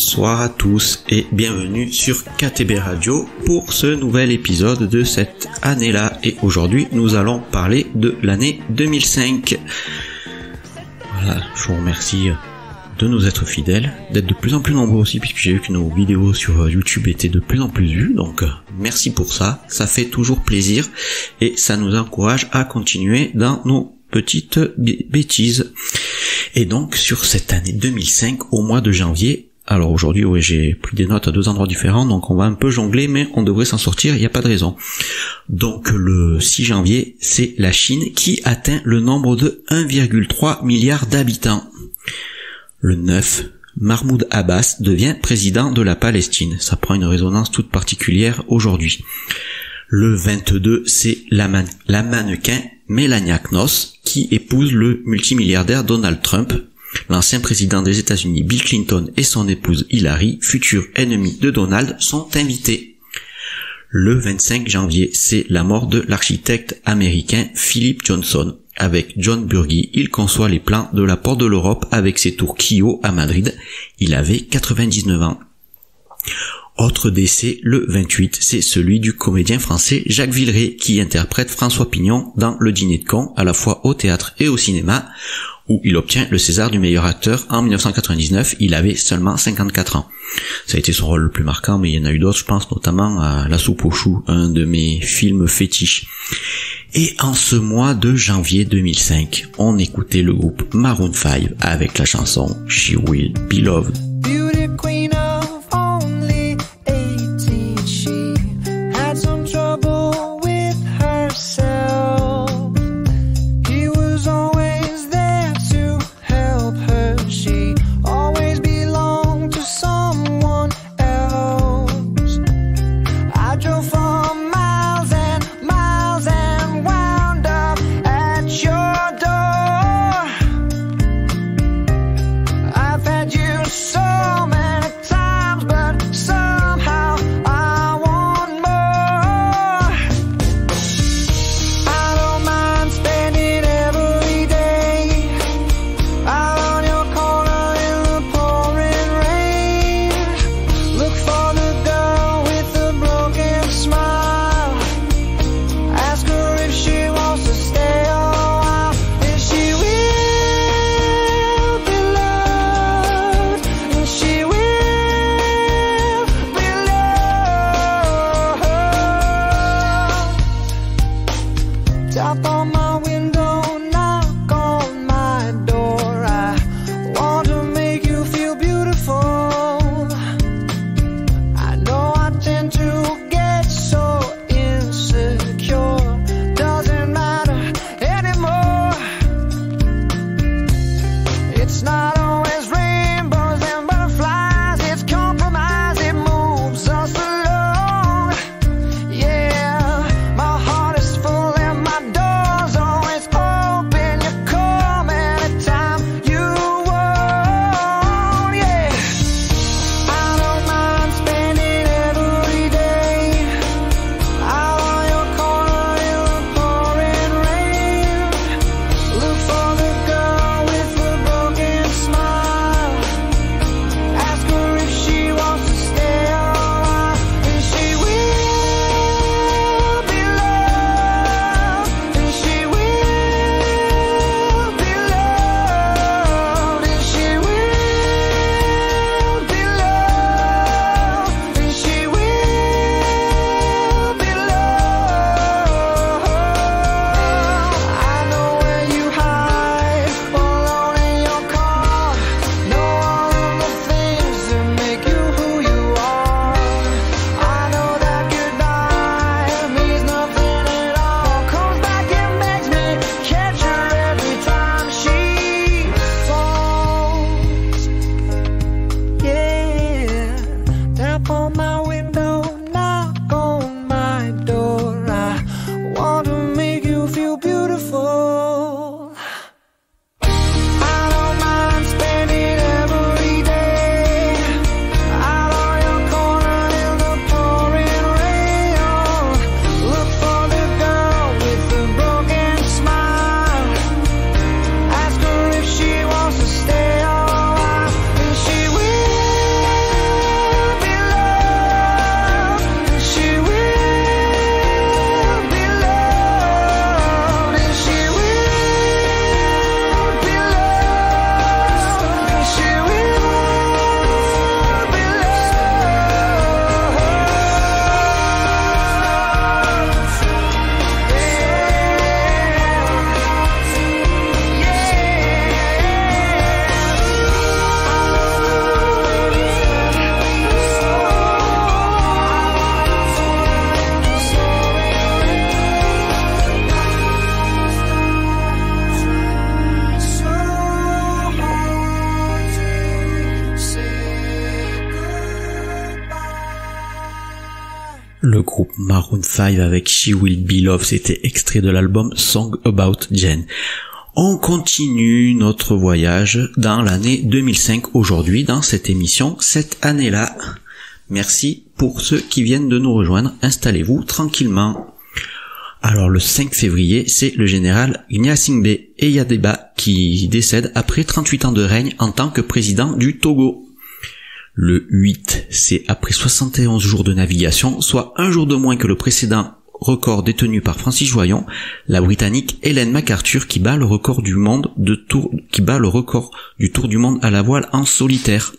Bonsoir à tous et bienvenue sur KTB Radio pour ce nouvel épisode de cette année-là. Et aujourd'hui, nous allons parler de l'année 2005. Voilà, je vous remercie de nous être fidèles, d'être de plus en plus nombreux aussi, puisque j'ai vu que nos vidéos sur YouTube étaient de plus en plus vues. Donc, merci pour ça. Ça fait toujours plaisir et ça nous encourage à continuer dans nos petites bêtises. Et donc, sur cette année 2005, au mois de janvier, alors aujourd'hui, oui, j'ai pris des notes à deux endroits différents, donc on va un peu jongler, mais on devrait s'en sortir, il n'y a pas de raison. Donc, le 6 janvier, c'est la Chine qui atteint le nombre de 1,3 milliard d'habitants. Le 9, Mahmoud Abbas devient président de la Palestine. Ça prend une résonance toute particulière aujourd'hui. Le 22, c'est la mannequin Melania Knauss qui épouse le multimilliardaire Donald Trump. L'ancien président des États-Unis Bill Clinton et son épouse Hillary, futurs ennemis de Donald, sont invités. Le 25 janvier, c'est la mort de l'architecte américain Philip Johnson. Avec John Burgee, il conçoit les plans de la Porte de l'Europe avec ses tours Kio à Madrid. Il avait 99 ans. Autre décès, le 28, c'est celui du comédien français Jacques Villeray qui interprète François Pignon dans Le Dîner de cons, à la fois au théâtre et au cinéma, où il obtient le César du meilleur acteur en 1999, il avait seulement 54 ans. Ça a été son rôle le plus marquant, mais il y en a eu d'autres, je pense notamment à La soupe aux choux, un de mes films fétiches. Et en ce mois de janvier 2005, on écoutait le groupe Maroon 5 avec la chanson She Will Be Loved. So le groupe Maroon 5 avec She Will Be Loved, c'était extrait de l'album Song About Jane. On continue notre voyage dans l'année 2005 aujourd'hui dans cette émission, cette année-là. Merci pour ceux qui viennent de nous rejoindre, installez-vous tranquillement. Alors le 5 février, c'est le général Gnassingbé Eyadéba qui décède après 38 ans de règne en tant que président du Togo. Le 8, c'est après 71 jours de navigation, soit un jour de moins que le précédent record détenu par Francis Joyon, la Britannique Helen MacArthur qui bat le record du monde du tour du monde à la voile en solitaire.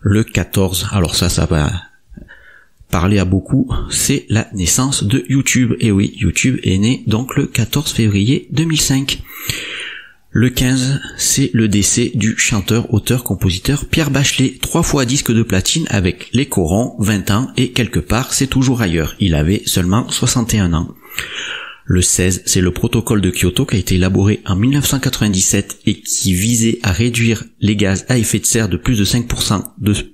Le 14, alors ça va parler à beaucoup, c'est la naissance de YouTube. Et oui, YouTube est né donc le 14 février 2005. Le 15, c'est le décès du chanteur, auteur, compositeur Pierre Bachelet, 3 fois disque de platine avec Les Corons, 20 ans, et Quelque part, c'est toujours ailleurs. Il avait seulement 61 ans. Le 16, c'est le protocole de Kyoto qui a été élaboré en 1997 et qui visait à réduire les gaz à effet de serre de plus de 5%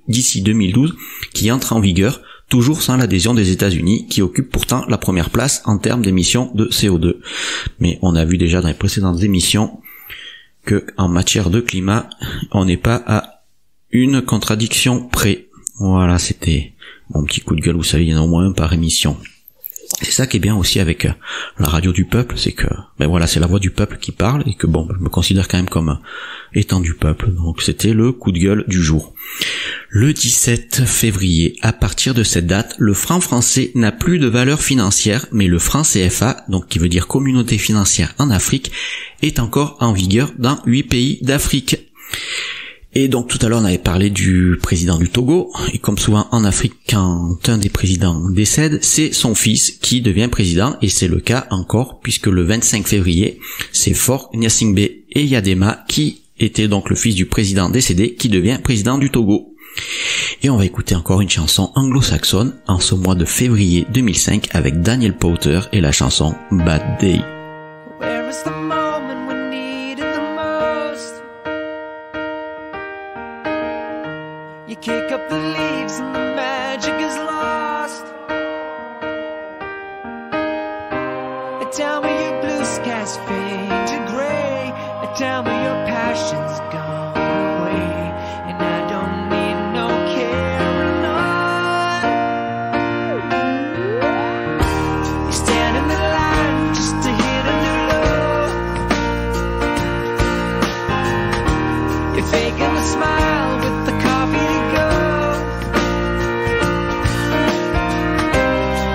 d'ici 2012, qui entre en vigueur, toujours sans l'adhésion des États-Unis, qui occupent pourtant la première place en termes d'émissions de CO2. Mais on a vu déjà dans les précédentes émissions que en matière de climat, on n'est pas à une contradiction près. Voilà, c'était mon petit coup de gueule, vous savez, il y en a au moins un par émission. C'est ça qui est bien aussi avec la radio du peuple, c'est que, c'est la voix du peuple qui parle, et que je me considère quand même comme étant du peuple. Donc c'était le coup de gueule du jour. Le 17 février, à partir de cette date, le franc français n'a plus de valeur financière, mais le franc CFA, donc qui veut dire Communauté financière en Afrique, est encore en vigueur dans 8 pays d'Afrique. Et donc tout à l'heure on avait parlé du président du Togo, et comme souvent en Afrique quand un des présidents décède, c'est son fils qui devient président, et c'est le cas encore puisque le 25 février, c'est Faure Gnassingbé Eyadéba qui était donc le fils du président décédé qui devient président du Togo. Et on va écouter encore une chanson anglo-saxonne en ce mois de février 2005 avec Daniel Powter et la chanson Bad Day. Where is the moment we need it the most? You kick up the leaves and the magic is lost. Tell me your blue skies fade to gray. Tell me your passion's gone away. And I don't need no carrying on. You stand in the line just to hit a new low. You're faking the smile with the coffee to go.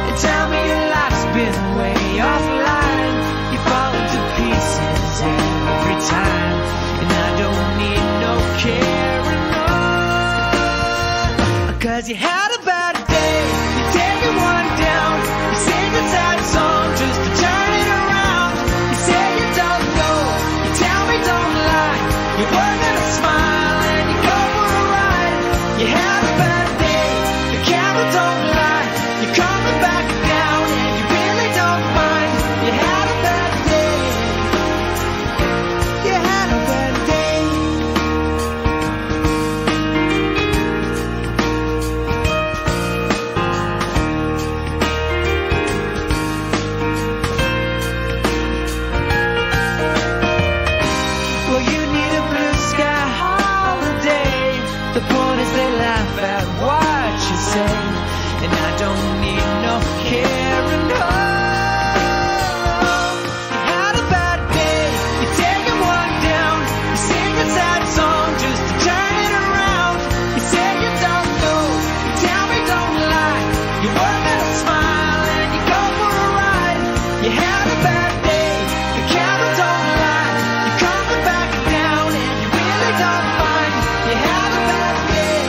And tell me your life's been way offline. You fall into pieces every time. And I don't need no carrying on. Cause you had a bad day. You take one down. You sing a sad song just to turn it around. You say you don't know. You tell me don't lie. You work at a smile and you go for a ride. You had a bad day. The camera don't lie. You're coming back down and you really don't mind. You had a bad day. You had a bad day. Well, you need a blue sky holiday. The point is they laugh at what you say. And I don't need no carrying on. You had a bad day. You're taking one down. You sing a sad song just to turn it around. You say you don't know. You tell me don't lie. You work at a smile and you go for a ride. You had a bad day. The camera don't lie. You're coming back down and you really don't mind. You had a bad day.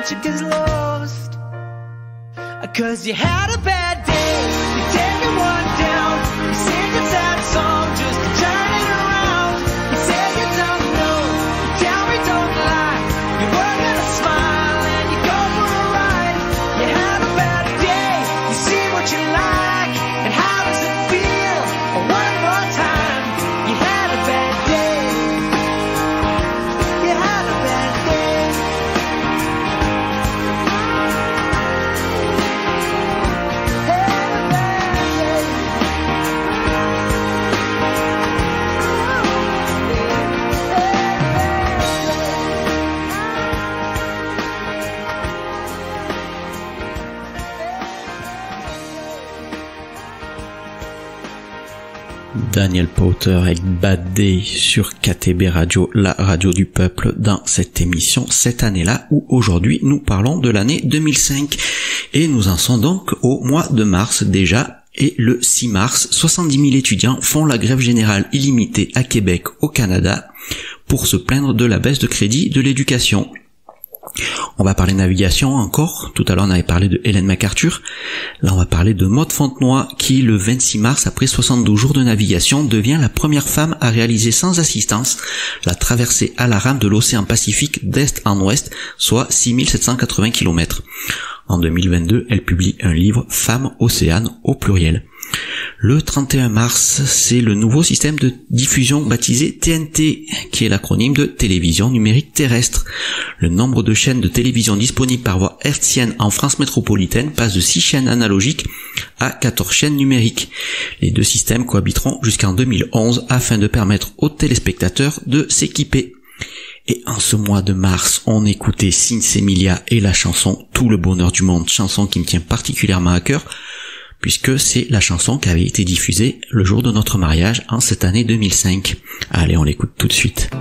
friendship gets lost. 'Cause you had a bad day, you take one down, you sing a sad song just to turn it around. You say you don't know, you tell me don't lie, you were gonna smile and you go for a ride. You had a bad day, you see what you like, and how does it feel? One more time, you had a bad day, you had a bad day. Daniel Powter avec Bad Day sur KTB Radio, la radio du peuple, dans cette émission cette année-là où aujourd'hui nous parlons de l'année 2005 et nous en sommes donc au mois de mars déjà. Et le 6 mars, 70 000 étudiants font la grève générale illimitée à Québec au Canada pour se plaindre de la baisse de crédit de l'éducation. On va parler navigation encore, tout à l'heure on avait parlé de Hélène MacArthur, là on va parler de Maude Fontenoy qui le 26 mars après 72 jours de navigation devient la première femme à réaliser sans assistance la traversée à la rame de l'océan Pacifique d'est en ouest, soit 6780 km. En 2022, elle publie un livre Femmes Océanes au pluriel. Le 31 mars, c'est le nouveau système de diffusion baptisé TNT, qui est l'acronyme de Télévision Numérique Terrestre. Le nombre de chaînes de télévision disponibles par voie hertzienne en France métropolitaine passe de 6 chaînes analogiques à 14 chaînes numériques. Les deux systèmes cohabiteront jusqu'en 2011 afin de permettre aux téléspectateurs de s'équiper. Et en ce mois de mars, on écoutait Sinsemilia et la chanson Tout le bonheur du monde, chanson qui me tient particulièrement à cœur, puisque c'est la chanson qui avait été diffusée le jour de notre mariage en cette année 2005. Allez, on l'écoute tout de suite.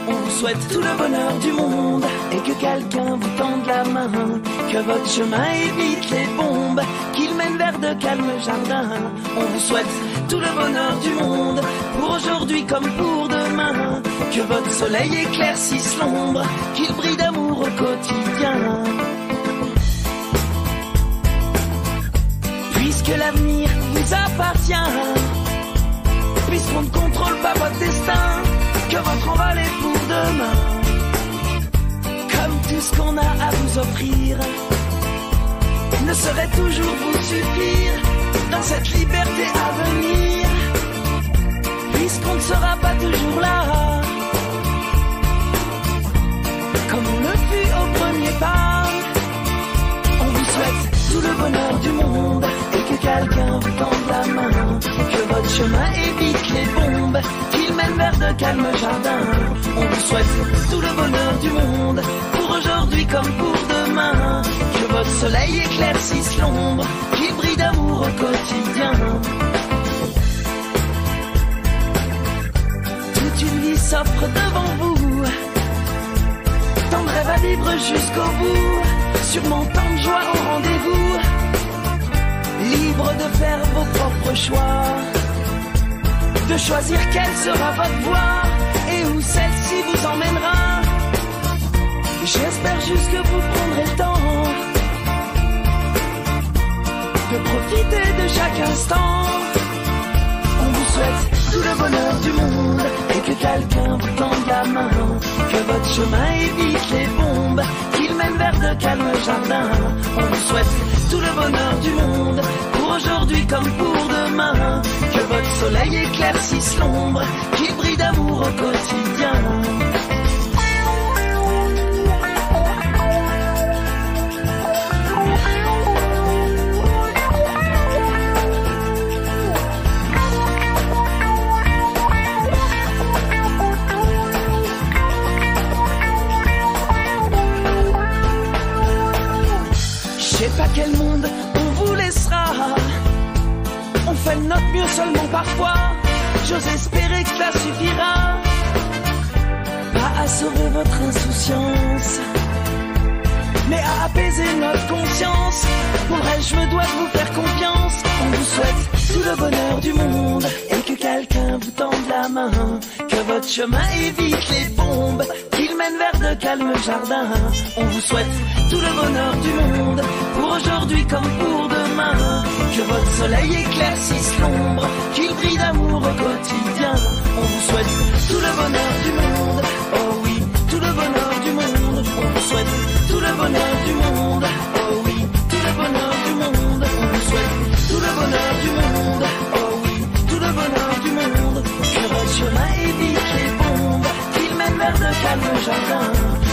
On vous souhaite tout le bonheur du monde et que quelqu'un vous tende la main, que votre chemin évite les bombes, qu'il mène vers de calmes jardins. On vous souhaite tout le bonheur du monde, pour aujourd'hui comme pour demain, que votre soleil éclaircisse l'ombre, qu'il brille d'amour au quotidien. Puisque l'avenir vous appartient, puisqu'on ne contrôle pas votre destin, que votre envol est pour demain. Comme tout ce qu'on a à vous offrir ne saurait toujours vous suffire dans cette liberté à venir, puisqu'on ne sera pas toujours là, comme on le fut au premier pas. On vous souhaite tout le bonheur du monde et que quelqu'un vous tende la main, que votre chemin évite les bombes, qu'il mène vers de calmes jardins. On vous souhaite tout le bonheur du monde, pour aujourd'hui comme pour demain, que votre soleil éclaircisse l'ombre, qu'il brille d'amour au quotidien. Toute une vie s'offre devant vous, tant de rêves à vivre jusqu'au bout, sûrement tant de joie au rendez-vous, libre de faire vos propres choix, de choisir quelle sera votre voie et où celle-ci vous emmènera. J'espère juste que vous prendrez le temps de profiter de chaque instant. On vous souhaite tout le bonheur du monde et que quelqu'un vous tende la main, que votre chemin évite les bombes, qu'il mène vers de calmes jardins. On vous souhaite tout le bonheur du monde, pour aujourd'hui comme pour demain, que votre soleil éclaircisse l'ombre, qu'il brille d'amour au quotidien. Je sais pas quel monde on vous laissera, on fait de notre mieux seulement parfois, j'ose espérer que ça suffira, pas à sauver votre insouciance, mais à apaiser notre conscience. Pour elle je me dois de vous faire confiance. On vous souhaite tout le bonheur du monde et que quelqu'un vous tende la main, que votre chemin évite les bombes, qu'il mène vers de calmes jardins. On vous souhaite tout le bonheur du monde, pour aujourd'hui comme pour demain, que votre soleil éclaircisse l'ombre, qu'il brille d'amour au quotidien. On vous souhaite tout le bonheur du monde, oh oui, tout le bonheur du monde. On vous souhaite tout le bonheur du monde, oh oui, tout le bonheur du monde. On vous souhaite tout le bonheur du monde, oh oui, tout le bonheur du monde. Que votre chemin évite les bombes, qu'il mène vers de calmes jardins.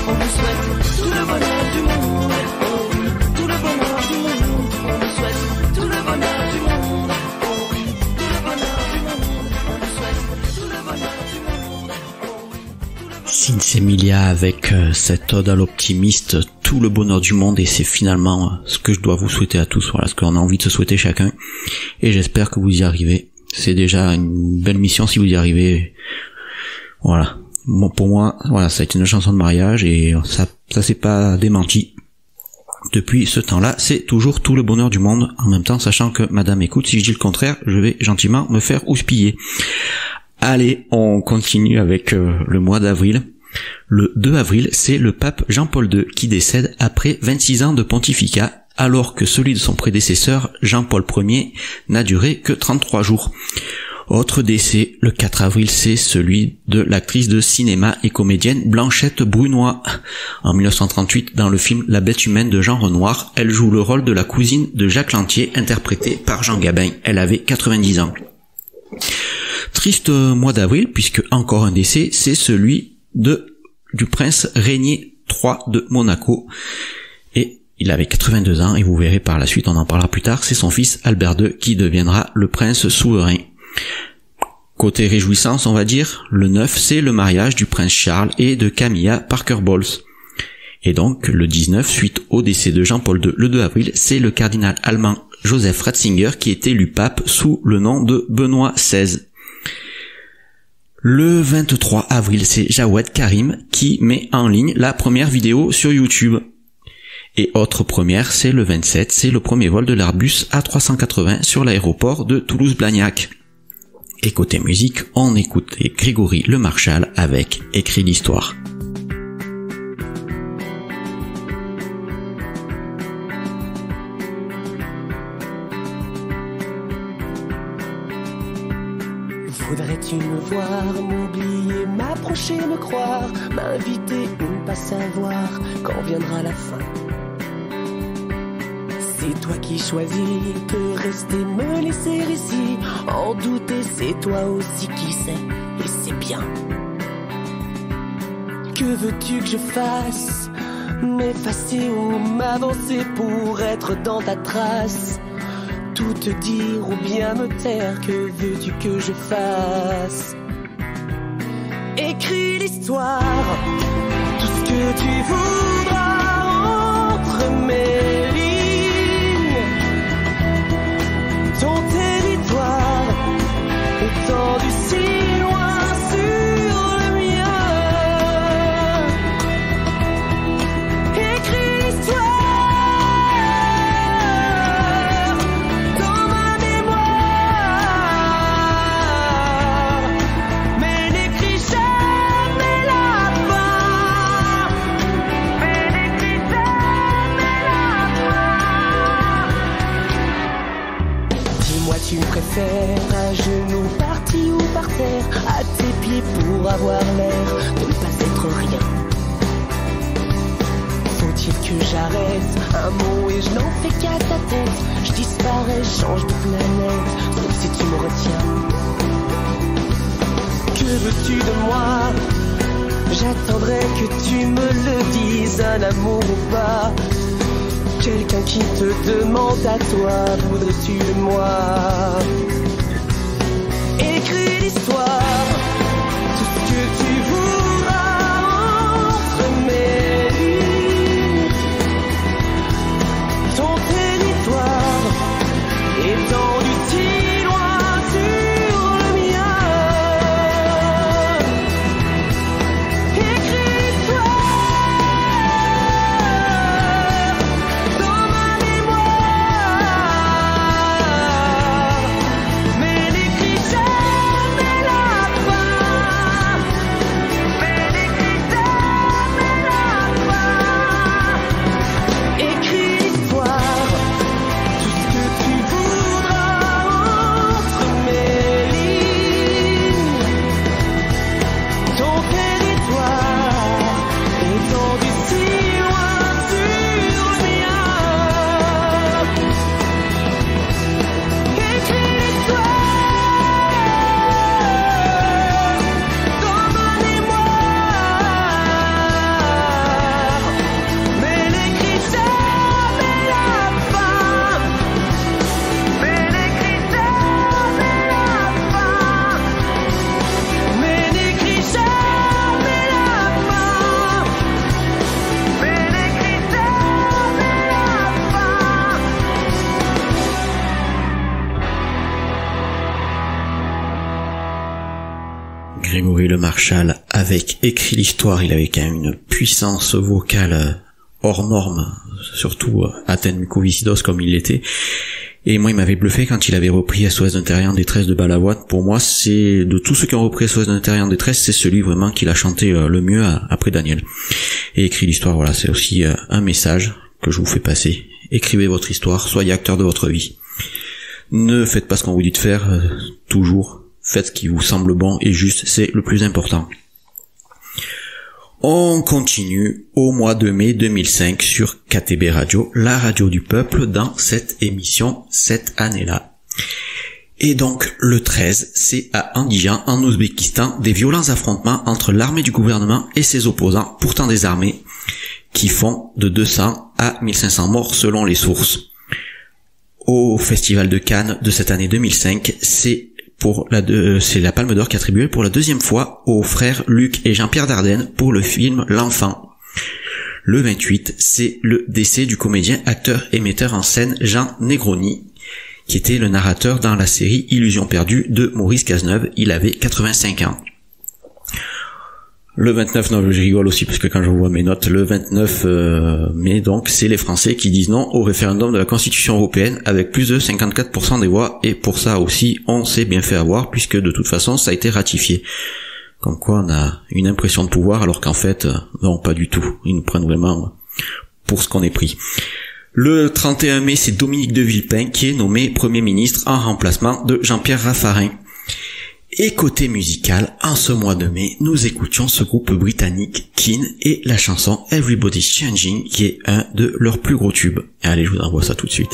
On vous souhaite tout le bonheur du monde, oh oui, tout le bonheur du monde. On vous souhaite tout le bonheur du monde, oh oui, tout le bonheur du monde. On vous souhaite tout le bonheur du monde, oh oui, tout le bonheur. Sinsemilia avec cette ode à l'optimiste, tout le bonheur du monde, et c'est finalement ce que je dois vous souhaiter à tous, voilà ce qu'on a envie de se souhaiter chacun, et j'espère que vous y arrivez. C'est déjà une belle mission si vous y arrivez. Voilà. Bon, pour moi, voilà, ça a été une chanson de mariage et ça s'est pas démenti. Depuis ce temps-là, c'est toujours tout le bonheur du monde, en même temps sachant que madame écoute, si je dis le contraire, je vais gentiment me faire houspiller. Allez, on continue avec le mois d'avril. Le 2 avril, c'est le pape Jean-Paul II qui décède après 26 ans de pontificat, alors que celui de son prédécesseur, Jean-Paul Ier, n'a duré que 33 jours. Autre décès, le 4 avril, c'est celui de l'actrice de cinéma et comédienne Blanchette Brunoy. En 1938, dans le film La Bête humaine de Jean Renoir, elle joue le rôle de la cousine de Jacques Lantier, interprétée par Jean Gabin. Elle avait 90 ans. Triste mois d'avril, puisque encore un décès, c'est celui du prince Régnier III de Monaco. Et il avait 82 ans, et vous verrez par la suite, on en parlera plus tard, c'est son fils Albert II qui deviendra le prince souverain. Côté réjouissance, on va dire, le 9, c'est le mariage du prince Charles et de Camilla Parker Bowles. Et donc, le 19, suite au décès de Jean-Paul II, le 2 avril, c'est le cardinal allemand Joseph Ratzinger qui est élu pape sous le nom de Benoît XVI. Le 23 avril, c'est Jawed Karim qui met en ligne la première vidéo sur YouTube. Et autre première, c'est le 27, c'est le premier vol de l'Airbus A380 sur l'aéroport de Toulouse-Blagnac. Et côté musique, on écoutait Grégory Le Marchal avec Écrit l'histoire. Voudrais-tu me voir, m'oublier, m'approcher, me croire, m'inviter ou ne pas savoir quand viendra la fin? C'est toi qui choisis de rester, me laisser ici, en douter, c'est toi aussi qui sais, et c'est bien. Que veux-tu que je fasse? M'effacer ou m'avancer pour être dans ta trace? Tout te dire ou bien me taire, que veux-tu que je fasse? Écris l'histoire, tout ce que tu voudras entre mes lignes. Ton territoire étendu si loin sur le mien. Écris l'histoire dans ma mémoire, mais n'écris jamais la fin. Mais n'écris jamais la fin. Dis-moi, tu préfères à genoux, parti ou par terre, à tes pieds pour avoir l'air de ne pas être rien? Faut-il que j'arrête un mot et je n'en fais qu'à ta tête? Je disparais, je change de planète, sauf si tu me retiens. Que veux-tu de moi? J'attendrai que tu me le dises, un amour ou pas. Quelqu'un qui te demande à toi, voudrais-tu de moi? Écris l'histoire, tout ce que tu voudras entre mes lignes. Ton territoire étendu si loin sur le mien. Écris l'histoire dans ma mémoire, Grégory Le Marchal avec Écrit l'Histoire. Il avait quand même une puissance vocale hors norme, surtout atteint mucoviscidose comme il l'était. Et moi, il m'avait bluffé quand il avait repris SOS d'un terrier en détresse de Balavoine. Pour moi, c'est, de tous ceux qui ont repris SOS d'un terrier en détresse, c'est celui vraiment qu'il a chanté le mieux après Daniel. Et Écrit l'Histoire, voilà, c'est aussi un message que je vous fais passer. Écrivez votre histoire, soyez acteur de votre vie. Ne faites pas ce qu'on vous dit de faire, toujours. Faites ce qui vous semble bon et juste, c'est le plus important. On continue au mois de mai 2005 sur KTB Radio, la radio du peuple, dans cette émission, cette année-là. Et donc, le 13, c'est à Andijan, en Ouzbékistan, des violents affrontements entre l'armée du gouvernement et ses opposants, pourtant désarmés, qui font de 200 à 1500 morts selon les sources. Au Festival de Cannes de cette année 2005, c'est la Palme d'Or qui est attribuée pour la deuxième fois aux frères Luc et Jean-Pierre Dardenne pour le film L'Enfant. Le 28, c'est le décès du comédien, acteur et metteur en scène Jean Negroni, qui était le narrateur dans la série Illusion perdue de Maurice Cazeneuve. Il avait 85 ans. Le 29, non, je rigole aussi parce que quand je vois mes notes, le 29 mai, donc, c'est les Français qui disent non au référendum de la Constitution européenne avec plus de 54% des voix, et pour ça aussi, on s'est bien fait avoir puisque de toute façon, ça a été ratifié. Comme quoi, on a une impression de pouvoir alors qu'en fait, non, pas du tout. Ils nous prennent vraiment pour ce qu'on est pris. Le 31 mai, c'est Dominique de Villepin qui est nommé Premier ministre en remplacement de Jean-Pierre Raffarin. Et côté musical, en ce mois de mai, nous écoutions ce groupe britannique Keane et la chanson Everybody's Changing, qui est un de leurs plus gros tubes. Allez, je vous envoie ça tout de suite.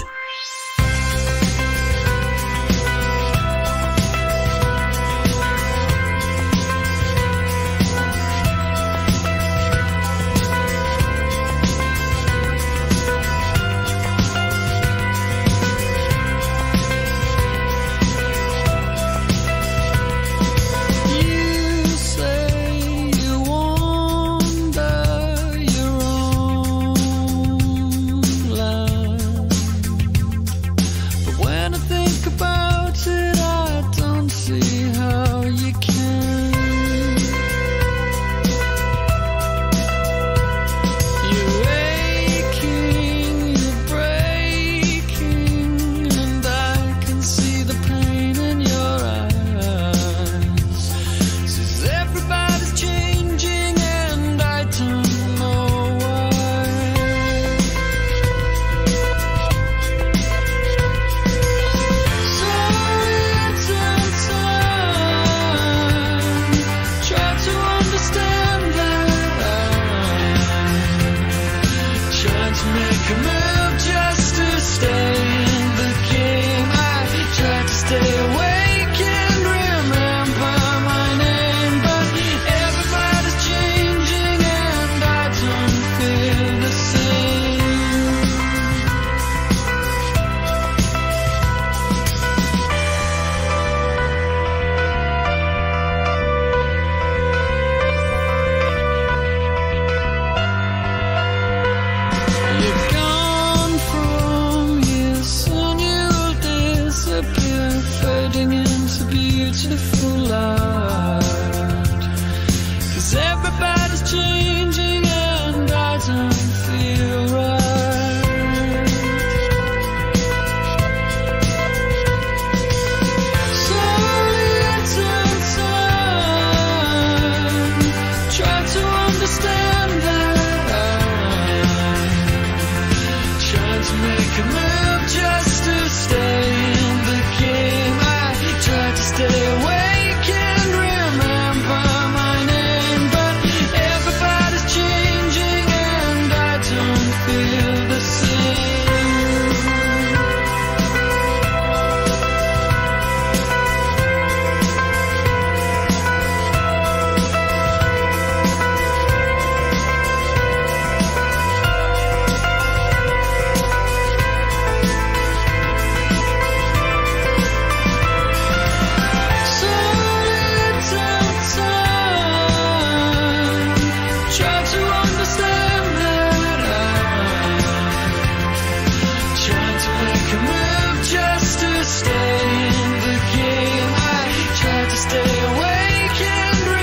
Stay awake and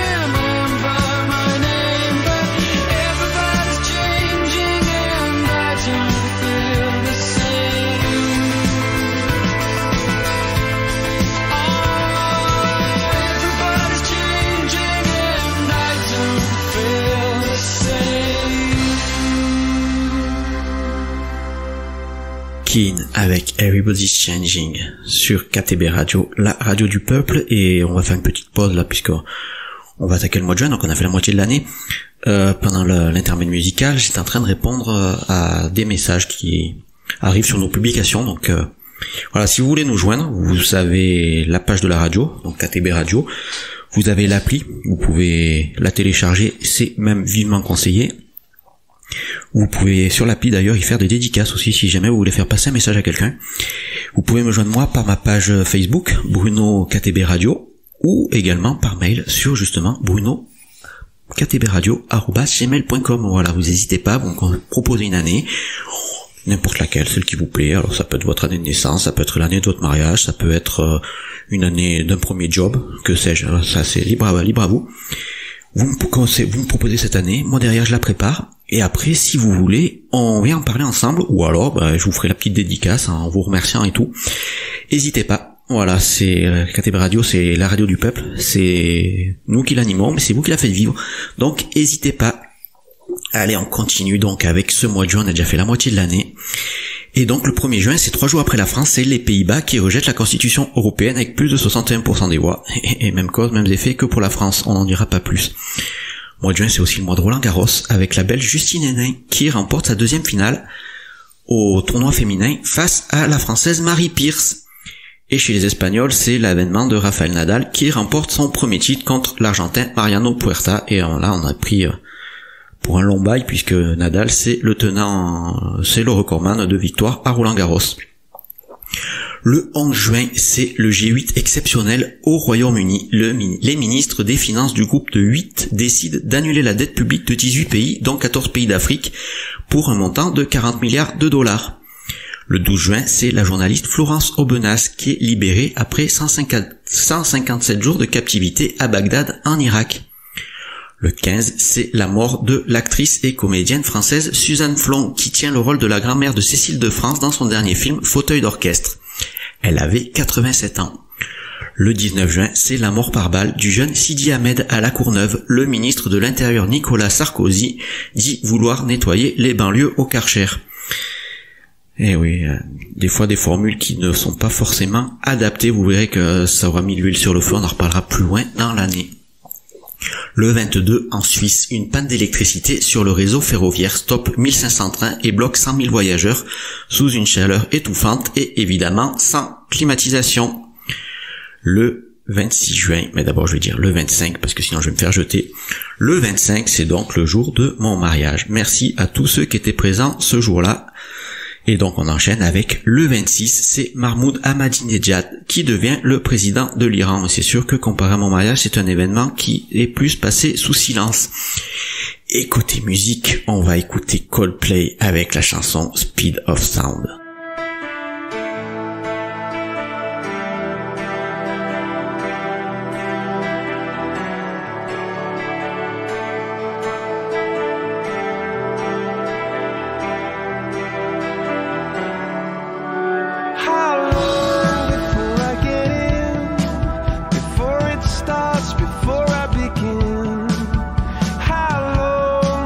Keane avec Everybody's Changing sur KTB Radio, la radio du peuple, et on va faire une petite pause là puisque on va attaquer le mois de juin, donc on a fait la moitié de l'année. Pendant l'intermède musical, j'étais en train de répondre à des messages qui arrivent sur nos publications, donc voilà, si vous voulez nous joindre, vous avez la page de la radio, donc KTB Radio, vous avez l'appli, vous pouvez la télécharger, c'est même vivement conseillé. Vous pouvez sur l'appli d'ailleurs y faire des dédicaces aussi si jamais vous voulez faire passer un message à quelqu'un. Vous pouvez me joindre moi par ma page Facebook Bruno KTB Radio ou également par mail sur justement bruno@ktbradio@gmail.com. Voilà, vous n'hésitez pas, vous me proposez une année, n'importe laquelle, celle qui vous plaît. Alors ça peut être votre année de naissance, ça peut être l'année de votre mariage, ça peut être une année d'un premier job, que sais-je. Alors ça c'est libre à vous. Vous me proposez cette année, moi derrière je la prépare, et après si vous voulez, on vient en parler ensemble, ou alors je vous ferai la petite dédicace en vous remerciant et tout. N'hésitez pas, voilà, c'est KTB Radio, c'est la radio du peuple, c'est nous qui l'animons, mais c'est vous qui la faites vivre, donc n'hésitez pas. Allez, on continue donc avec ce mois de juin, on a déjà fait la moitié de l'année. Et donc le 1er juin, c'est 3 jours après la France, c'est les Pays-Bas qui rejettent la Constitution européenne avec plus de 61% des voix. Et même cause, mêmes effets que pour la France, on n'en dira pas plus. Le mois de juin, c'est aussi le mois de Roland-Garros, avec la Belge Justine Henin qui remporte sa 2e finale au tournoi féminin face à la Française Marie Pierce. Et chez les Espagnols, c'est l'avènement de Rafael Nadal qui remporte son premier titre contre l'Argentin Mariano Puerta. Et là, on a pris pour un long bail puisque Nadal c'est le recordman de victoire à Roland-Garros. Le 11 juin, c'est le G8 exceptionnel au Royaume-Uni. Les ministres des Finances du groupe de 8 décident d'annuler la dette publique de 18 pays, dont 14 pays d'Afrique, pour un montant de 40 milliards de dollars. Le 12 juin, c'est la journaliste Florence Aubenas qui est libérée après 157 jours de captivité à Bagdad en Irak. Le 15, c'est la mort de l'actrice et comédienne française Suzanne Flon, qui tient le rôle de la grand-mère de Cécile de France dans son dernier film Fauteuil d'orchestre. Elle avait 87 ans. Le 19 juin, c'est la mort par balle du jeune Sidi Ahmed à La Courneuve. Le ministre de l'Intérieur Nicolas Sarkozy dit vouloir nettoyer les banlieues au Karcher. Eh oui, des fois des formules qui ne sont pas forcément adaptées, vous verrez que ça aura mis l'huile sur le feu, on en reparlera plus loin dans l'année. Le 22, en Suisse, une panne d'électricité sur le réseau ferroviaire stoppe 1500 trains et bloque 100 000 voyageurs sous une chaleur étouffante et évidemment sans climatisation. Le 26 juin, mais d'abord je vais dire le 25 parce que sinon je vais me faire jeter. Le 25, c'est donc le jour de mon mariage. Merci à tous ceux qui étaient présents ce jour-là. Et donc on enchaîne avec le 26, c'est Mahmoud Ahmadinejad qui devient le président de l'Iran. Et c'est sûr que comparé à mon mariage, c'est un événement qui est plus passé sous silence. Et côté musique, on va écouter Coldplay avec la chanson Speed of Sound.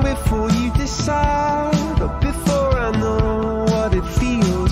Before you decide, or before I know what it feels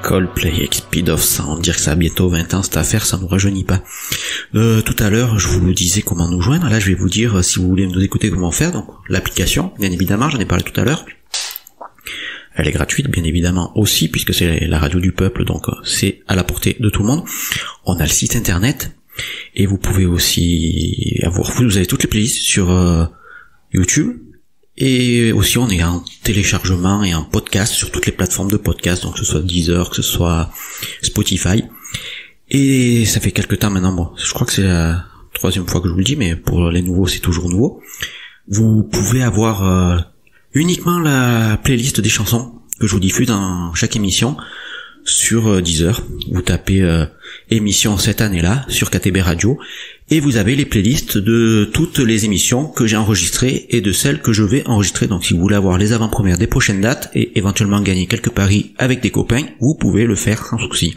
Coldplay avec Speed of Sound, dire que ça a bientôt 20 ans cette affaire, ça nous rajeunit pas. Tout à l'heure, je vous disais comment nous joindre, là je vais vous dire si vous voulez nous écouter comment faire, donc l'application, bien évidemment, j'en ai parlé tout à l'heure. Elle est gratuite, bien évidemment, aussi, puisque c'est la radio du peuple, donc c'est à la portée de tout le monde. On a le site internet, et vous pouvez aussi vous avez toutes les playlists sur YouTube, et aussi on est en téléchargement et en podcast sur toutes les plateformes de podcast, donc que ce soit Deezer, que ce soit Spotify. Et ça fait quelques temps maintenant, bon, je crois que c'est la 3e fois que je vous le dis, mais pour les nouveaux, c'est toujours nouveau. Vous pouvez avoir uniquement la playlist des chansons que je vous diffuse dans chaque émission sur Deezer. Vous tapez émission cette année-là sur KTB Radio et vous avez les playlists de toutes les émissions que j'ai enregistrées et de celles que je vais enregistrer. Donc si vous voulez avoir les avant-premières des prochaines dates et éventuellement gagner quelques paris avec des copains, vous pouvez le faire sans souci.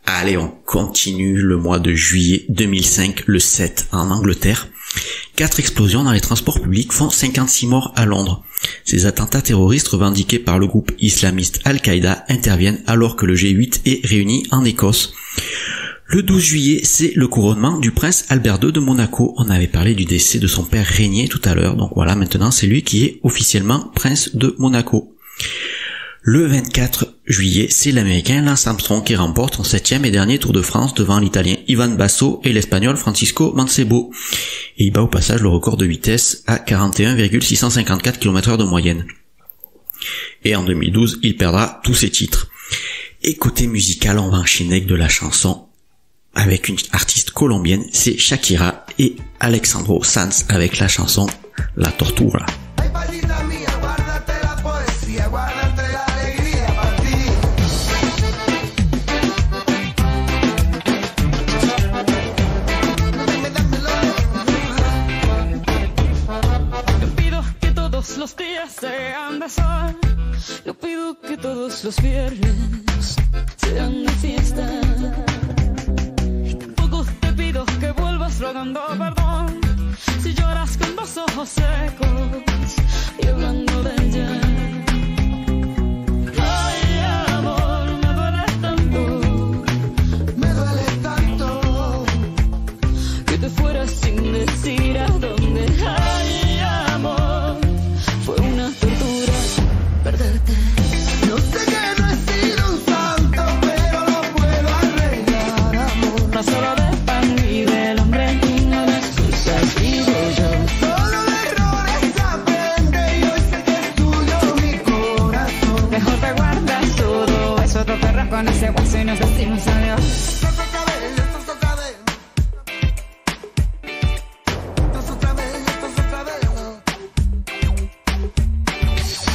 Allez, on continue le mois de juillet 2005, le 7 en Angleterre. 4 explosions dans les transports publics font 56 morts à Londres. Ces attentats terroristes revendiqués par le groupe islamiste Al-Qaïda interviennent alors que le G8 est réuni en Écosse. Le 12 juillet, c'est le couronnement du prince Albert II de Monaco. On avait parlé du décès de son père régné tout à l'heure, donc voilà, maintenant c'est lui qui est officiellement prince de Monaco. Le 24 juillet, c'est l'Américain Lance Armstrong qui remporte son 7e et dernier Tour de France devant l'Italien Ivan Basso et l'Espagnol Francisco Mancebo. Et il bat au passage le record de vitesse à 41,654 km/h de moyenne. Et en 2012, il perdra tous ses titres. Et côté musical, on va enchaîner avec de la chanson avec une artiste colombienne, c'est Shakira et Alexandro Sanz avec la chanson La Tortura. Los días sean de sol, yo pido que todos los viernes sean de fiesta. Y tampoco te pido que vuelvas rogando perdón si lloras con los ojos secos y hablando de ella. Ay, amor, me duele tanto que te fueras sin decir a dónde. Ay, amor, fue una tortura perderte. Yo sé que no he sido un santo, pero lo puedo arreglar, amor. No solo de pan vive el hombre y no de excusas vivo yo. Solo de errores aprende y hoy sé que es tuyo mi corazón. Mejor te guardas todo eso, te perras con ese guaso y nos decimos adiós. Esto es otra vez, esto es otra vez. Esto es otra vez, esto es otra vez.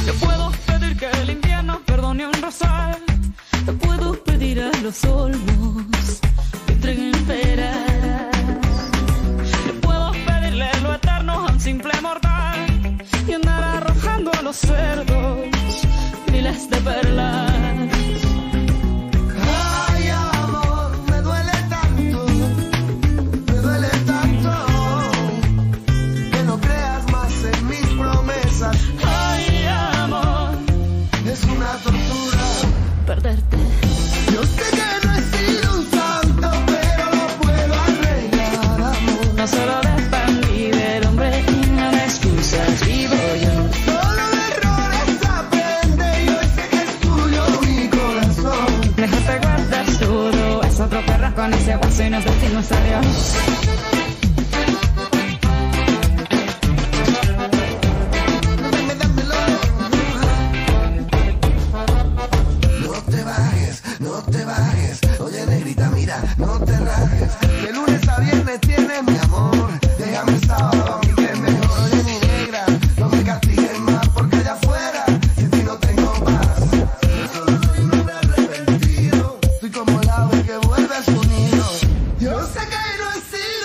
Yo puedo pedir que el invierno perdone un rosal. Te puedo pedir a los olmos que entreguen peras. Yo puedo pedirle lo eterno a un simple mortal y andar arrojando a los cerdos miles de perlas. Ay, amor, me duele tanto que no creas más en mis promesas. Ay, amor, Es una tortura. perderte. Yo sé que no he sido un santo, pero lo puedo arreglar, amor. No solo de pan vive el hombre y no de excusas vivo yo. Solo de errores aprende y hoy sé que es tuyo mi corazón. Mejor te guardas todo, es otro perro con ese guaso y nos decimos adiós. Dámelo. No te bajes. Oye, negrita, mira, no te rajes. De lunes a viernes tienes mi amor. Déjame el sábado a mí que es mejor. Oye, mi negra, no me castigues más porque allá afuera sin ti no tengo paz. Yo solo soy un hombre arrepentido. Soy como el ave que vuelve a su nido. Yo sé que no he sido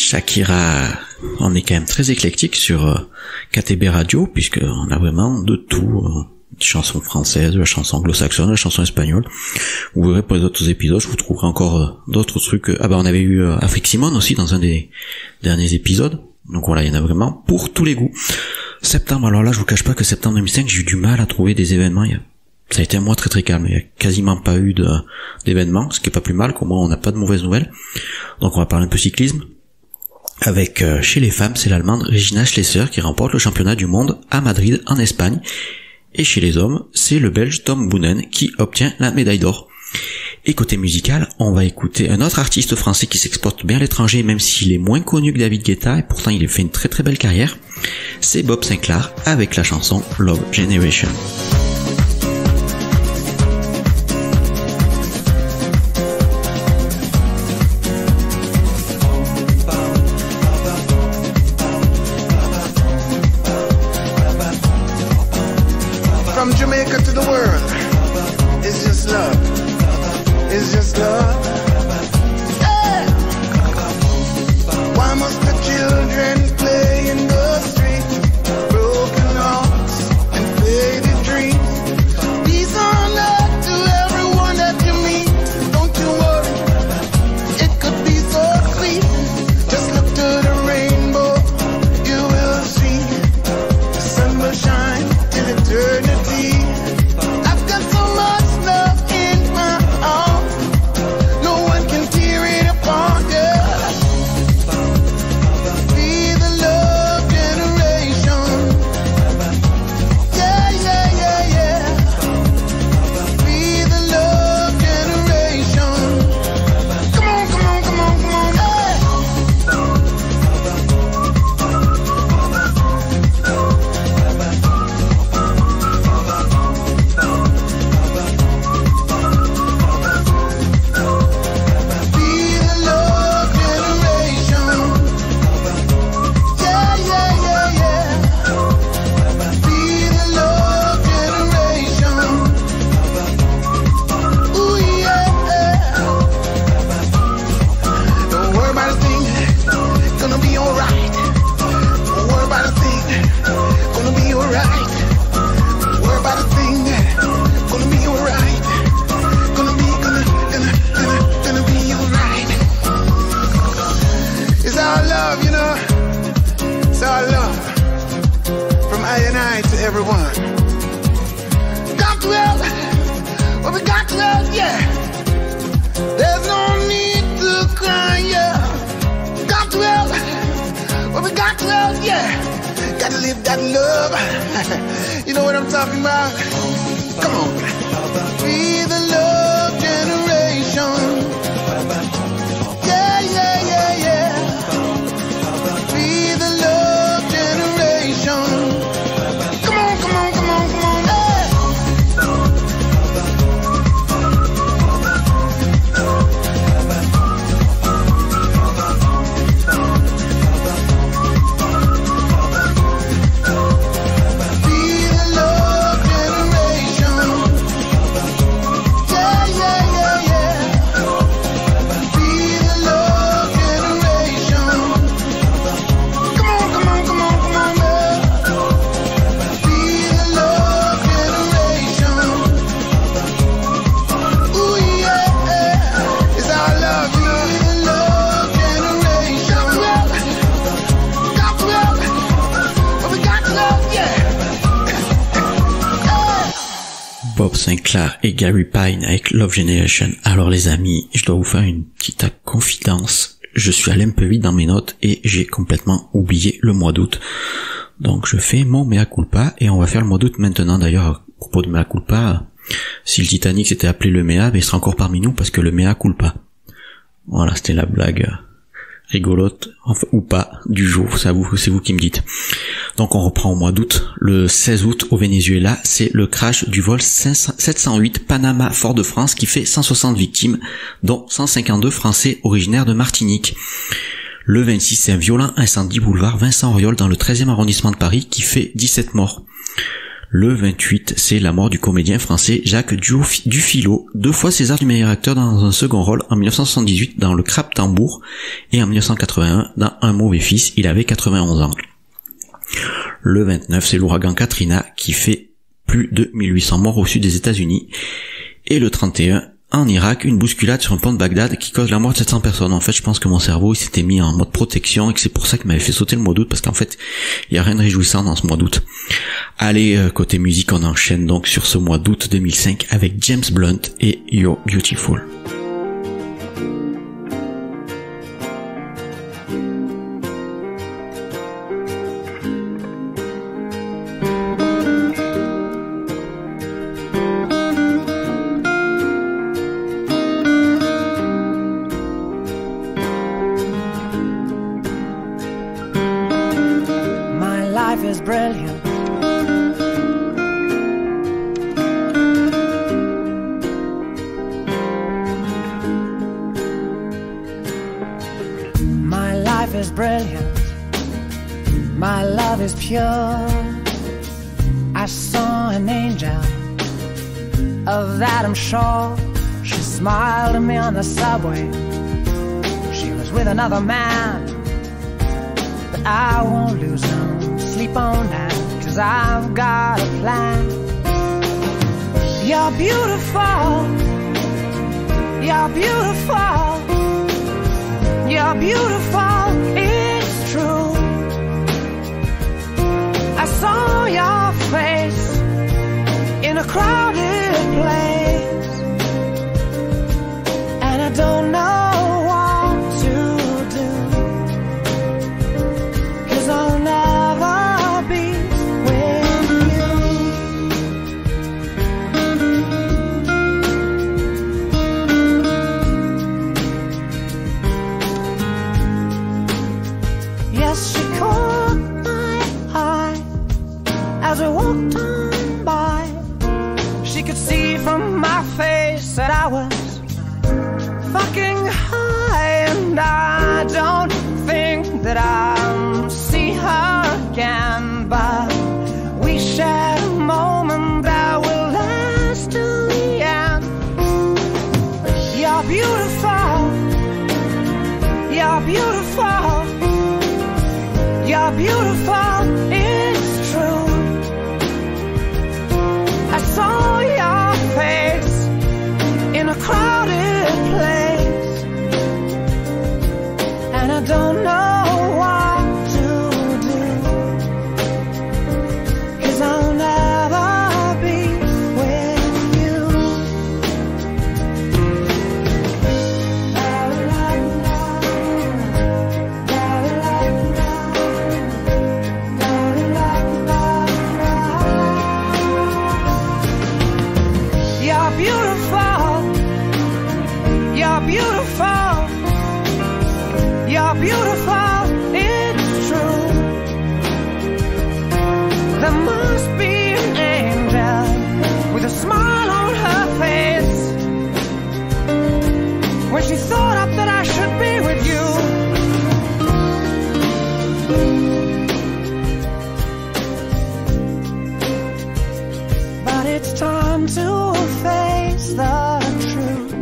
Shakira, on est quand même très éclectique sur KTB Radio, puisque on a vraiment de tout, chansons françaises, la chanson anglo-saxonne, la chanson espagnole. Vous verrez pour les autres épisodes, je vous trouverai encore d'autres trucs. Ah bah on avait eu Afrique Simone aussi dans un des derniers épisodes. Donc voilà, il y en a vraiment pour tous les goûts. Septembre, alors là je vous cache pas que septembre 2005, j'ai eu du mal à trouver des événements. Ça a été un mois très très calme, il n'y a quasiment pas eu d'événements, ce qui est pas plus mal, qu'au moins on n'a pas de mauvaises nouvelles. Donc on va parler un peu cyclisme. Avec chez les femmes, c'est l'Allemande Regina Schlesser qui remporte le championnat du monde à Madrid en Espagne. Et chez les hommes, c'est le Belge Tom Boonen qui obtient la médaille d'or. Et côté musical, on va écouter un autre artiste français qui s'exporte bien à l'étranger, même s'il est moins connu que David Guetta, et pourtant il a fait une très très belle carrière. C'est Bob Sinclair avec la chanson Love Generation. From Jamaica to the world, it's just love. It's just love. Yeah. Why must the children play in the street? Broken hearts and faded dreams. Peace on earth to everyone that you meet. Don't you worry, it could be so sweet. Just look to the rainbow, you will see. The sun will shine till eternity. I've got so much love in my heart. No one can tear it apart, yeah. Be the love generation. Yeah, yeah, yeah, yeah. Be the love generation. Come on, come on, come on, come on, yeah. Be the love generation. Yeah, yeah, yeah, yeah. Be the love generation. Ooh, yeah. Don't worry about a thing, gonna be alright. Don't worry about a thing, gonna be alright. Don't worry about a thing, gonna be alright. Gonna be alright. It's our love, you know. It's our love. From I and I to everyone. Got to help. Well, we got to help, yeah. There's no need to cry, yeah. Got to help. Well, we got to help, yeah. Gotta live that love. You know what I'm talking about? Come on. Be the love generation. Yeah, yeah, yeah, yeah. Be the love generation. Come on, come on, come on, come on, yeah. Be the love generation. Yeah, yeah, yeah, yeah. Be the love generation. Come on, come on, come on, come on, yeah. Be the love generation. Ooh, yeah. It's our love, be the love generation. Got to help. But we got to love, yeah. Bob Sinclair et Gary Pine avec Love Generation. Alors les amis, je dois vous faire une petite confidence. Je suis allé un peu vite dans mes notes et j'ai complètement oublié le mois d'août. Donc je fais mon mea culpa et on va faire le mois d'août maintenant. D'ailleurs, à propos de mea culpa, si le Titanic s'était appelé le Mea, il serait encore parmi nous parce que le mea culpa. Voilà, c'était la blague rigolote, enfin, ou pas, du jour, c'est vous qui me dites. Donc on reprend au mois d'août. Le 16 août au Venezuela, c'est le crash du vol 708 Panama Fort-de-France qui fait 160 victimes, dont 152 Français originaires de Martinique. Le 26, c'est un violent incendie boulevard Vincent Auriol dans le 13e arrondissement de Paris qui fait 17 morts. Le 28, c'est la mort du comédien français Jacques Dufilot, 2 fois César du meilleur acteur dans un second rôle, en 1978 dans Le Crabe-Tambour et en 1981 dans Un mauvais fils, il avait 91 ans. Le 29, c'est l'ouragan Katrina qui fait plus de 1800 morts au sud des États-Unis. Et le 31, en Irak, une bousculade sur un pont de Bagdad qui cause la mort de 700 personnes. En fait, je pense que mon cerveau il s'était mis en mode protection et que c'est pour ça qu'il m'avait fait sauter le mois d'août, parce qu'en fait, il y a rien de réjouissant dans ce mois d'août. Allez, côté musique, on enchaîne donc sur ce mois d'août 2005 avec James Blunt et You're Beautiful. Is brilliant. My life is brilliant. My love is pure. I saw an angel, of that I'm sure. She smiled at me on the subway. She was with another man, but I won't lose no sleep on that, 'cause I've got a plan. You're beautiful. You're beautiful. You're beautiful. It's true. I saw your face in a crowded place, and I don't know what to do, 'cause I'll never as we walked on by. She could see from my face that I was fucking high, and I don't think that I'll see her again, but we shared a moment that will last till the end. You're beautiful. You're beautiful. You're beautiful. It's true. I saw your face in a crowded place, and I don't know what to do, 'cause I'll never be with you. You're beautiful. You're beautiful. You're beautiful. It's true. There must be an angel with a smile on her face when she thought up that I should be with you. But it's time to face the truth.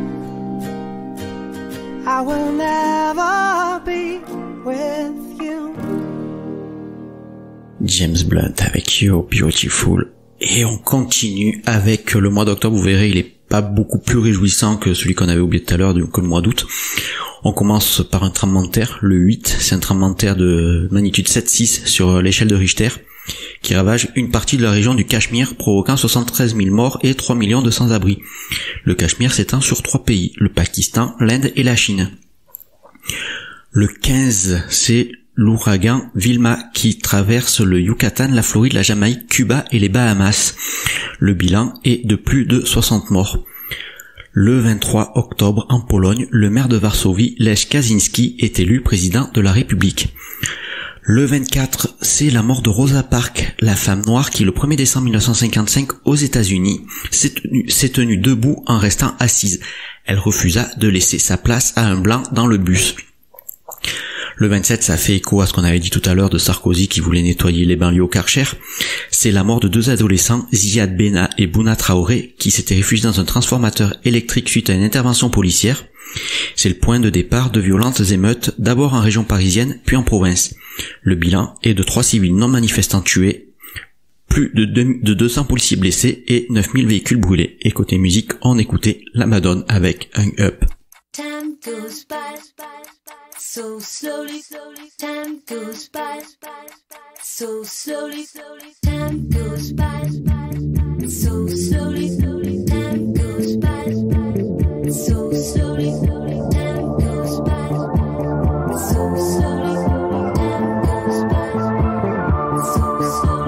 I will never be with you. James Blunt avec You're Beautiful. Et on continue avec le mois d'octobre. Vous verrez, il est pas beaucoup plus réjouissant que celui qu'on avait oublié tout à l'heure, que le mois d'août. On commence par un tremblement de terre, le 8. C'est un tremblement de terre de magnitude 7,6 sur l'échelle de Richter, qui ravage une partie de la région du Cachemire, provoquant 73 000 morts et 3 millions de sans-abri. Le Cachemire s'étend sur 3 pays, le Pakistan, l'Inde et la Chine. Le 15, c'est l'ouragan Vilma qui traverse le Yucatan, la Floride, la Jamaïque, Cuba et les Bahamas. Le bilan est de plus de 60 morts. Le 23 octobre, en Pologne, le maire de Varsovie, Lech Kaczynski, est élu président de la République. Le 24, c'est la mort de Rosa Parks, la femme noire qui, le 1er décembre 1955, aux États-Unis, s'est tenue debout en restant assise. Elle refusa de laisser sa place à un blanc dans le bus. Le 27, ça fait écho à ce qu'on avait dit tout à l'heure de Sarkozy qui voulait nettoyer les banlieues au Karcher. C'est la mort de deux adolescents, Ziad Benna et Bouna Traoré, qui s'étaient réfugiés dans un transformateur électrique suite à une intervention policière. C'est le point de départ de violentes émeutes, d'abord en région parisienne, puis en province. Le bilan est de 3 civils non manifestants tués, plus de 200 policiers blessés et 9000 véhicules brûlés. Et côté musique, on écoutait la Madone avec Hung Up. Time goes by so slowly. Time goes by so slowly. Time goes by so slowly. Time goes by so slowly. Time goes by so slowly. Time goes by so slowly.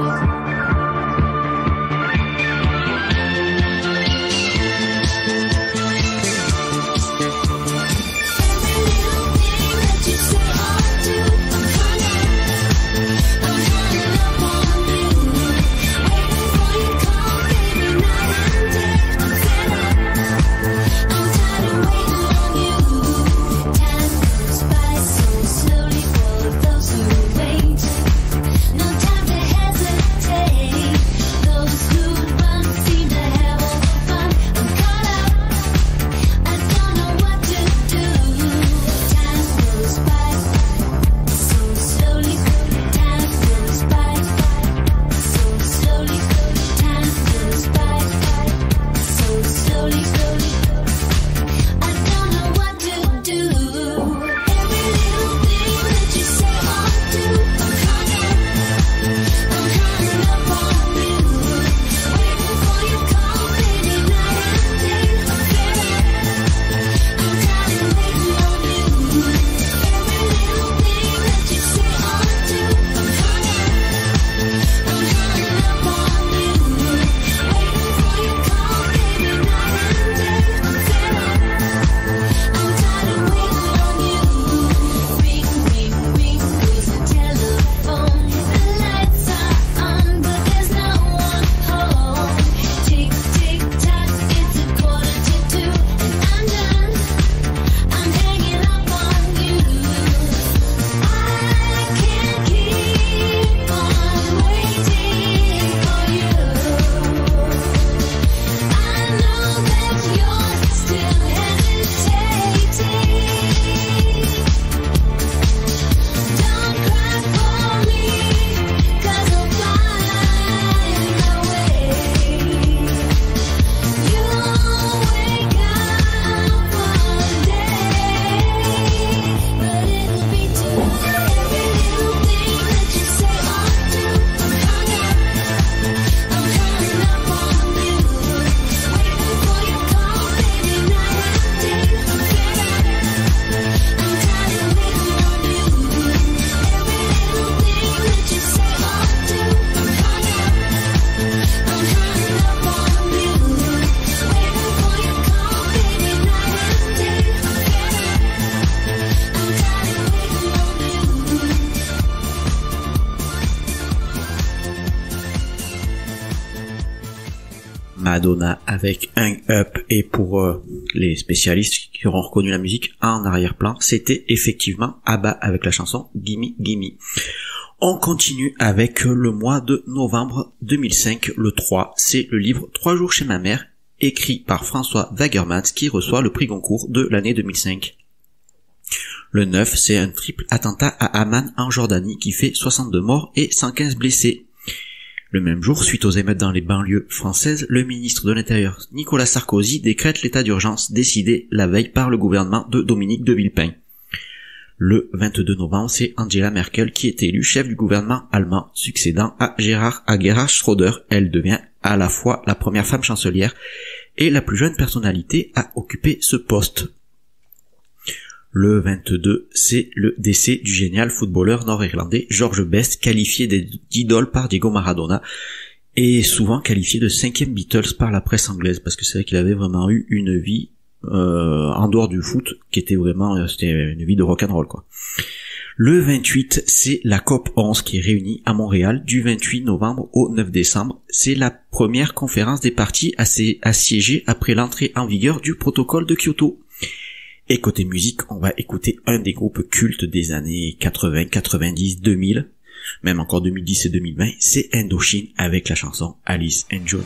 Madonna avec Hung Up, et pour les spécialistes qui auront reconnu la musique en arrière-plan, c'était effectivement ABBA avec la chanson Gimme Gimme. On continue avec le mois de novembre 2005, le 3, c'est le livre 3 jours chez ma mère, écrit par François Wagermans, qui reçoit le prix Goncourt de l'année 2005. Le 9, c'est un triple attentat à Amman en Jordanie qui fait 62 morts et 115 blessés. Le même jour, suite aux émeutes dans les banlieues françaises, le ministre de l'Intérieur Nicolas Sarkozy décrète l'état d'urgence décidé la veille par le gouvernement de Dominique de Villepin. Le 22 novembre, c'est Angela Merkel qui est élue chef du gouvernement allemand, succédant à Gerhard Schröder. Elle devient à la fois la première femme chancelière et la plus jeune personnalité à occuper ce poste. Le 22, c'est le décès du génial footballeur nord-irlandais George Best, qualifié d'idole par Diego Maradona, et souvent qualifié de 5e Beatles par la presse anglaise, parce que c'est vrai qu'il avait vraiment eu une vie en dehors du foot, qui était vraiment, c'était une vie de rock'n'roll, quoi. Le 28, c'est la COP 11 qui est réunie à Montréal du 28 novembre au 9 décembre. C'est la première conférence des parties à siéger après l'entrée en vigueur du protocole de Kyoto. Et côté musique, on va écouter un des groupes cultes des années 80, 90, 2000, même encore 2010 et 2020, c'est Indochine avec la chanson Alice and John.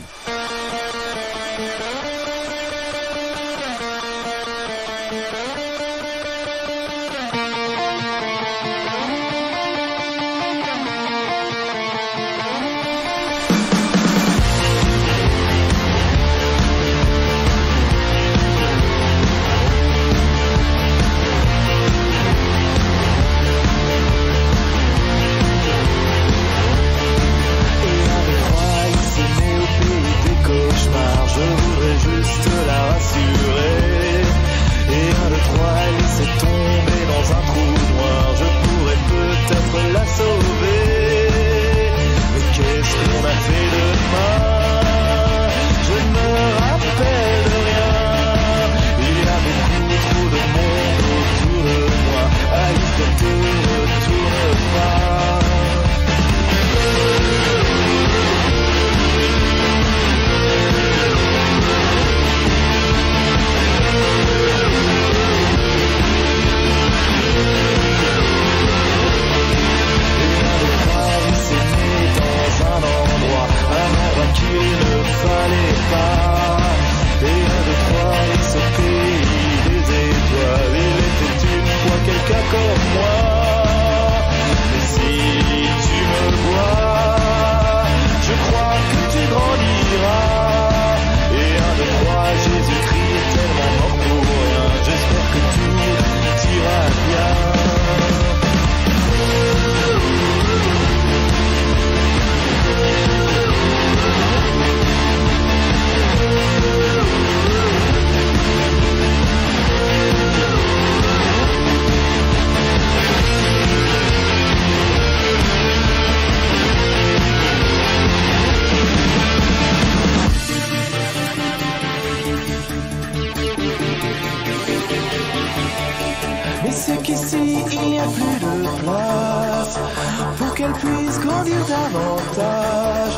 Qu'elle puisse grandir davantage.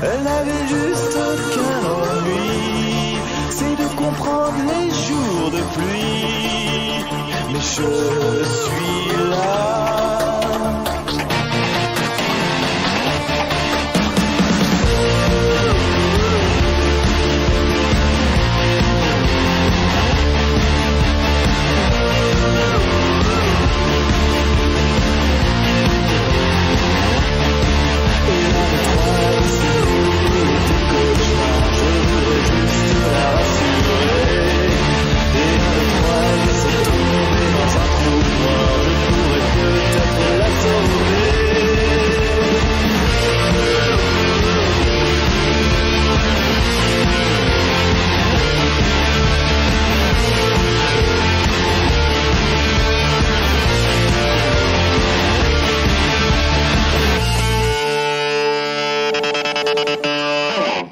Elle n'avait juste qu'un ennui, c'est de comprendre les jours de pluie. Mais je suis là.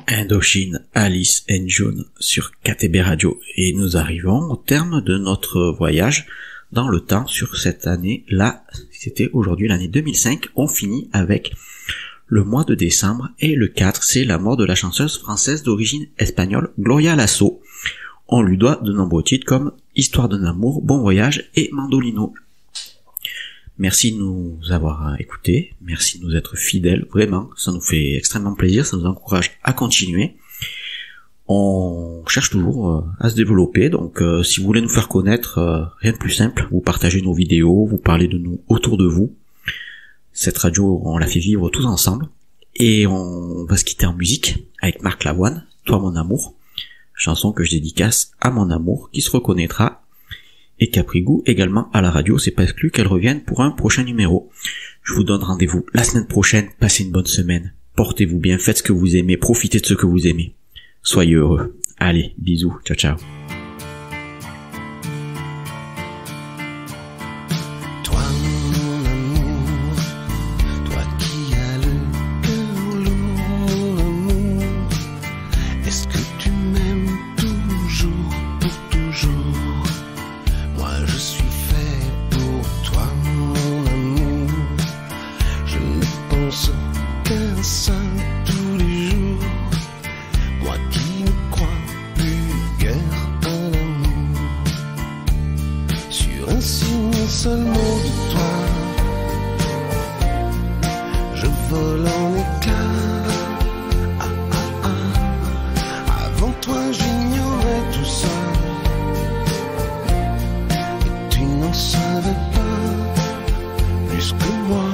Indochine, Alice and John sur KTB Radio, et nous arrivons au terme de notre voyage dans le temps sur cette année-là. C'était aujourd'hui l'année 2005. On finit avec le mois de décembre, et le 4, c'est la mort de la chanteuse française d'origine espagnole Gloria Lasso. On lui doit de nombreux titres comme Histoire d'un amour, Bon voyage et Mandolino. Merci de nous avoir écoutés, merci de nous être fidèles, vraiment, ça nous fait extrêmement plaisir, ça nous encourage à continuer. On cherche toujours à se développer, donc si vous voulez nous faire connaître, rien de plus simple, vous partagez nos vidéos, vous parlez de nous autour de vous. Cette radio, on la fait vivre tous ensemble, et on va se quitter en musique avec Marc Lavoine, Toi mon amour, chanson que je dédicace à mon amour qui se reconnaîtra et qui a pris goût également à la radio. C'est pas exclu qu'elle revienne pour un prochain numéro. Je vous donne rendez-vous la semaine prochaine. Passez une bonne semaine. Portez-vous bien, faites ce que vous aimez, profitez de ce que vous aimez. Soyez heureux. Allez, bisous, ciao ciao. Toi mon amour, toi qui as le cœur lourd d'amour, est-ce que tu m'aimes toujours pour toujours? Moi je suis fait pour toi mon amour, je ne pense qu'à ça tous les jours. Moi qui ne crois plus guère seul mot de toi, je vole en éclats. Avant toi j'ignorais tout ça, et tu n'en savais pas plus que moi.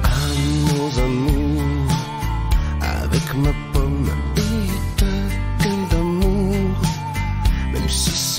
Amours, amours, avec ma pomme et ta gueule d'amour, même si